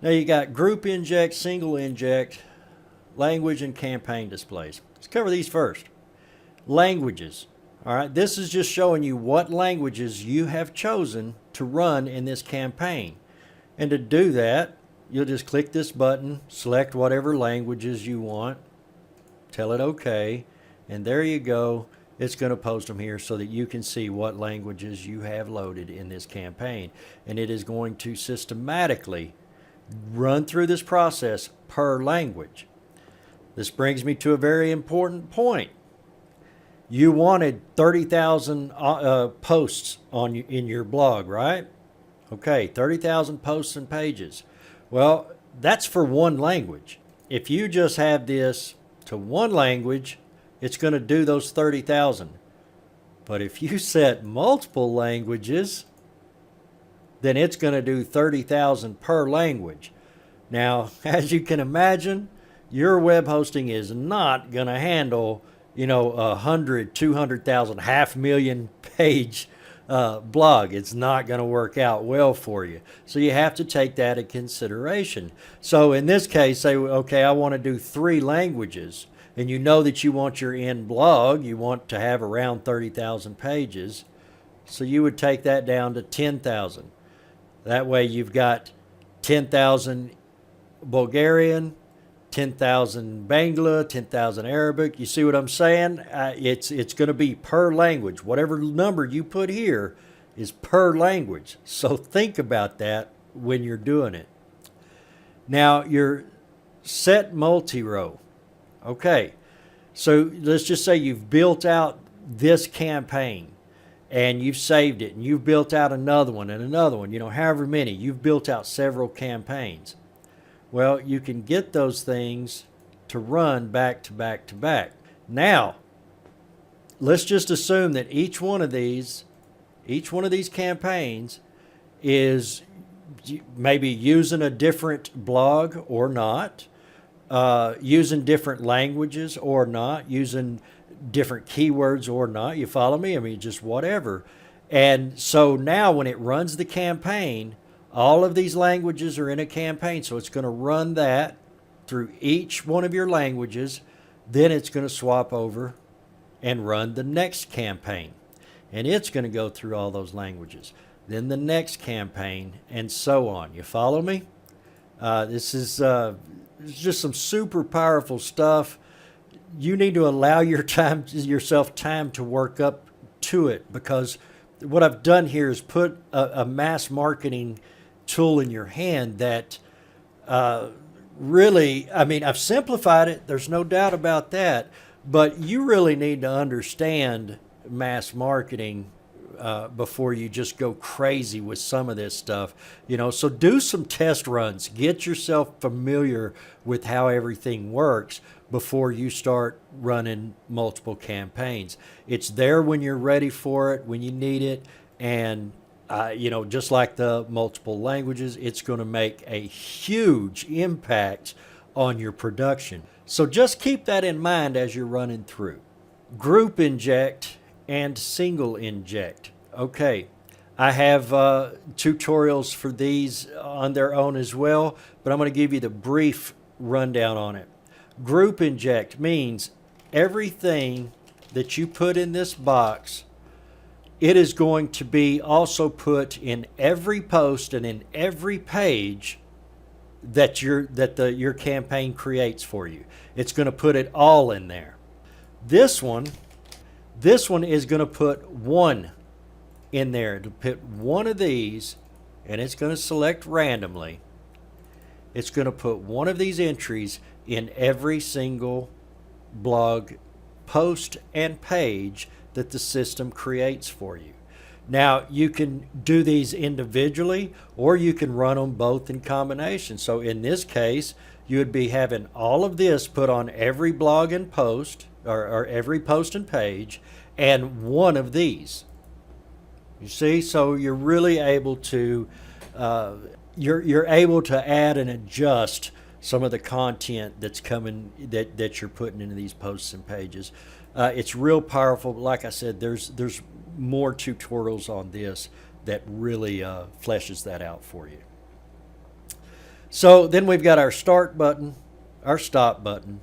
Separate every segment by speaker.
Speaker 1: Now you got group inject, single inject, language, and campaign displays. Let's cover these first. Languages. All right, this is just showing you what languages you have chosen to run in this campaign. And to do that, you'll just click this button, select whatever languages you want, tell it OK, and there you go. It's going to post them here so that you can see what languages you have loaded in this campaign. And it is going to systematically run through this process per language. This brings me to a very important point. You wanted 30,000 posts in your blog, right? Okay, 30,000 posts and pages. Well, that's for one language. If you just have this to one language, it's going to do those 30,000. But if you set multiple languages, then it's going to do 30,000 per language. Now, as you can imagine, your web hosting is not going to handle 100, 200,000, 500,000 page blog. It's not going to work out well for you. So you have to take that into consideration. So in this case, say, okay, I want to do 3 languages, and you know that you want your end blog, you want to have around 30,000 pages. So you would take that down to 10,000. That way you've got 10,000 Bulgarian, 10,000 Bangla, 10,000 Arabic. You see what I'm saying? It's going to be per language. Whatever number you put here is per language. So think about that when you're doing it. Now, your set multi-row. Okay, so let's just say you've built out this campaign and you've saved it and you've built out another one and another one, however many. You've built out several campaigns. Well, you can get those things to run back to back to back. Now, let's just assume that each one of these campaigns is maybe using a different blog or not, using different languages or not, using different keywords or not. You follow me? I mean, just whatever. And so now when it runs the campaign, all of these languages are in a campaign, so it's going to run that through each one of your languages. Then it's going to swap over and run the next campaign. And it's going to go through all those languages. Then the next campaign, and so on. You follow me? This is just some super powerful stuff. You need to allow yourself time to work up to it, because what I've done here is put a mass marketing tool in your hand that really, I mean, I've simplified it. There's no doubt about that. But you really need to understand mass marketing before you just go crazy with some of this stuff. So do some test runs. Get yourself familiar with how everything works before you start running multiple campaigns. It's there when you're ready for it, when you need it, and just like the multiple languages, it's going to make a huge impact on your production. So just keep that in mind as you're running through. Group inject and single inject. Okay, I have tutorials for these on their own as well, but I'm going to give you the brief rundown on it. Group inject means everything that you put in this box, it is going to be also put in every post and in every page that your campaign creates for you. It's going to put it all in there. This one is going to put one in there. It'll put one of these, and it's going to select randomly. It's going to put one of these entries in every single blog post and page that the system creates for you. Now, you can do these individually, or you can run them both in combination. So in this case, you would be having all of this put on every blog and post, or every post and page, and one of these. You see, so you're really able to you're able to add and adjust some of the content that's coming that you're putting into these posts and pages. It's real powerful. Like I said, there's more tutorials on this that really fleshes that out for you. So then we've got our start button, our stop button,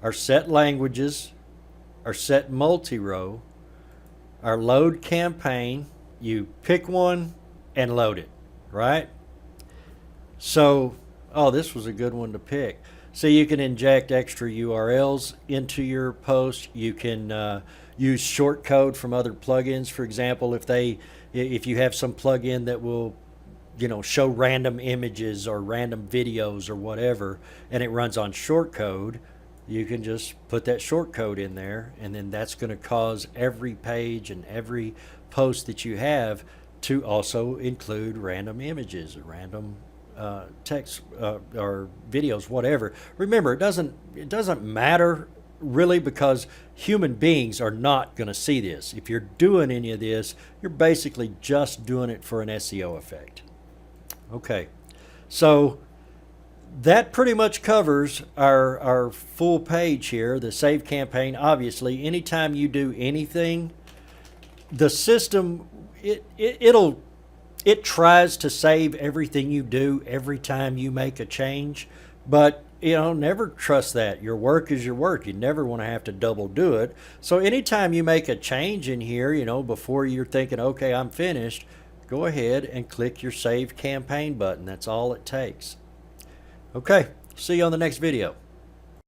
Speaker 1: our set languages, our set multi-row, our load campaign. You pick one and load it, right? So, oh, this was a good one to pick. So you can inject extra URLs into your post. You can use short code from other plugins. For example, if you have some plugin that will, show random images or random videos or whatever, and it runs on short code, you can just put that short code in there, and then that's going to cause every page and every post that you have to also include random images or random text or videos, whatever. Remember, it doesn't matter really, because human beings are not going to see this. If you're doing any of this, you're basically just doing it for an SEO effect. Okay, so that pretty much covers our full page here, the save campaign. Obviously, anytime you do anything, the system, it tries to save everything you do every time you make a change, but never trust that. Your work is your work. You never want to have to double do it. So anytime you make a change in here, before you're thinking, okay, I'm finished, go ahead and click your save campaign button. That's all it takes. Okay, see you on the next video.